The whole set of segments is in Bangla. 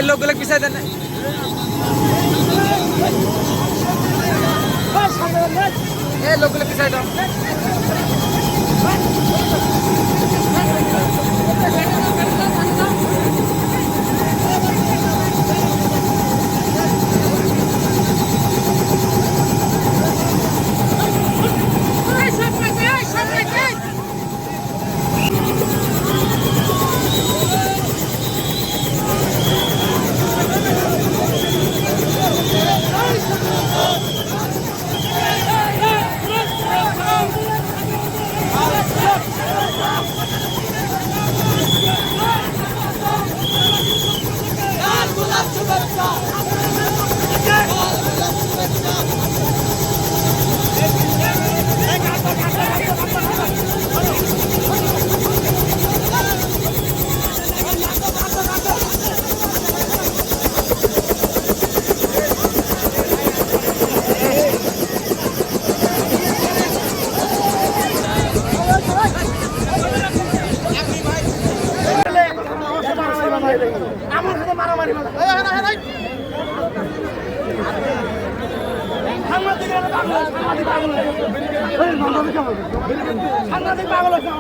লোকগুলো পিছাই দেন, লোকগুলো পিছাই দাও। আমার সাথে মারামারি সাংবাদিক পাগল হয়েছে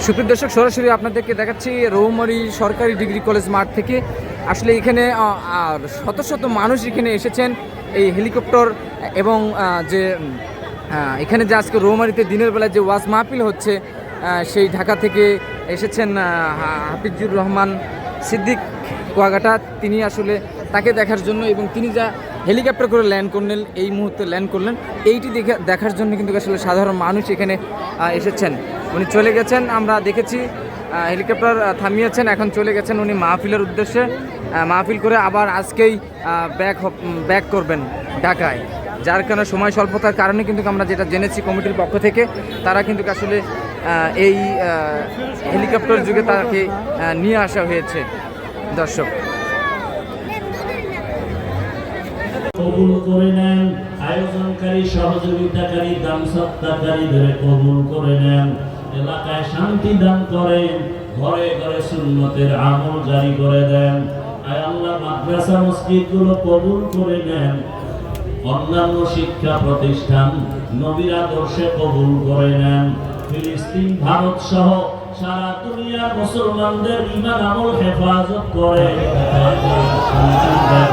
সুপ্রিয় দর্শক, সরাসরি আপনাদেরকে দেখাচ্ছি রৌমারী সরকারি ডিগ্রি কলেজ মাঠ থেকে। আসলে এখানে শত শত মানুষ এখানে এসেছেন এই হেলিকপ্টার এবং যে এখানে যে আজকে রৌমারীতে দিনের বেলায় যে ওয়াজ মাহফিল হচ্ছে, সেই ঢাকা থেকে এসেছেন হাফিজুর রহমান সিদ্দিক কুয়াকাটা। তিনি আসলে তাকে দেখার জন্য এবং তিনি যা হেলিকপ্টার করে ল্যান্ড করলেন, এই মুহূর্তে ল্যান্ড করলেন, এইটি দেখার জন্য কিন্তু আসলে সাধারণ মানুষ এখানে এসেছেন। উনি চলে গেছেন, আমরা দেখেছি হেলিকপ্টার থামিয়েছেন, এখন চলে গেছেন উনি মাহফিলের উদ্দেশ্যে। মাহফিল করে আবার আজকেই ব্যাক করবেন ঢাকায়, যার কারণে সময় স্বল্পতার কারণে কিন্তু আমরা যেটা জেনেছি কমিটির পক্ষ থেকে তারা কিন্তু আসলে এই হেলিকপ্টার যুগে তাকে নিয়ে আসা হয়েছে। দর্শক কবুল করে নেন, আয়োজনকারী সহযোগিতাকারী দান সত্তাকারীদের কবুল করে নেন, এলাকায় শান্তি দান করেন, ঘরে ঘরে সুন্নতের আমল জারি করে দেন। আয় আল্লাহ, মাদ্রাসা মসজিদগুলো কবুল করে নেন, অন্যান্য শিক্ষা প্রতিষ্ঠান নবীর আদর্শে কবুল করে নেন। ফিলিস্তিন, ভারত সহ সারা দুনিয়ার মুসলমানদের ঈমান আমল হেফাজত করে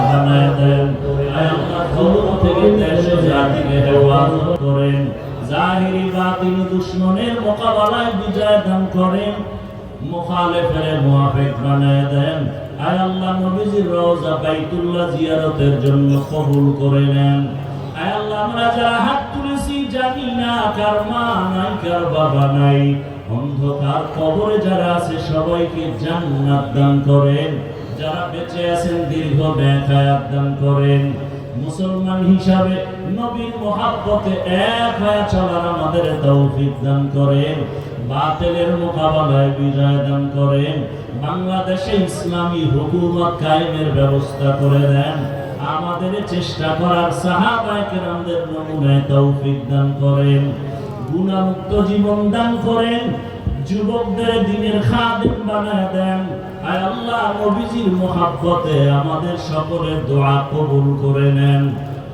বানায় দেন। আয় আল্লাহ, ধর্ম থেকে দেশ ও জাতিকে হেফাজত করেন, জাহিরি বাতিনি দুশমনের মোকাবেলায় বিজয় দান করেন, মুখালিফের মুওয়াফিক বানায় দেন। আয় আল্লাহ, নবীজির রওজা বাইতুল্লাহ জিয়ারতের জন্য কবুল করে নেন। আয় আল্লাহ, আমরা যারা হাত তুলেছি জানি না কার মা নাই কার বাবা নাই, অন্ধকার কবরে যারা আছে সবাইকে জান্নাত দান করেন, যারা বেঁচে আছেন দীর্ঘ নেক-হায়াত দান করেন। মুসলমান হিসাবে নবীর মহব্বতে এক হয়ে চলার আমাদের তৌফিক দান করেন, বাতিলের মোকাবেলায় বিজয় দান করেন, বাংলাদেশে ইসলামী হুকুমত কায়েমের ব্যবস্থা করে দেন, আমাদের চেষ্টা করার সাহাবায়ে কেরামদের নমুনায় তৌফিক দান করেন, গুনাহমুক্ত জীবন দান করেন, যুবকদের দ্বীনের খাদিম বানায় দেন। আয় আল্লাহ, নবীজির মহব্বতে আমাদের সকলের দোয়া কবুল করে নেন।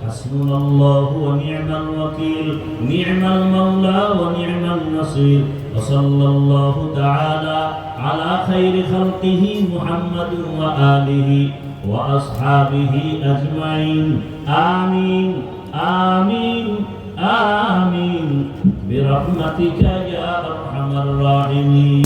حسبنا الله ونعم الوكيل نعم المولى ونعم النصير وصلى الله تعالى على خير خلقه محمد وآله وأصحابه أجمعين آمين آمين آمين برحمتك يا أرحم الراحمين.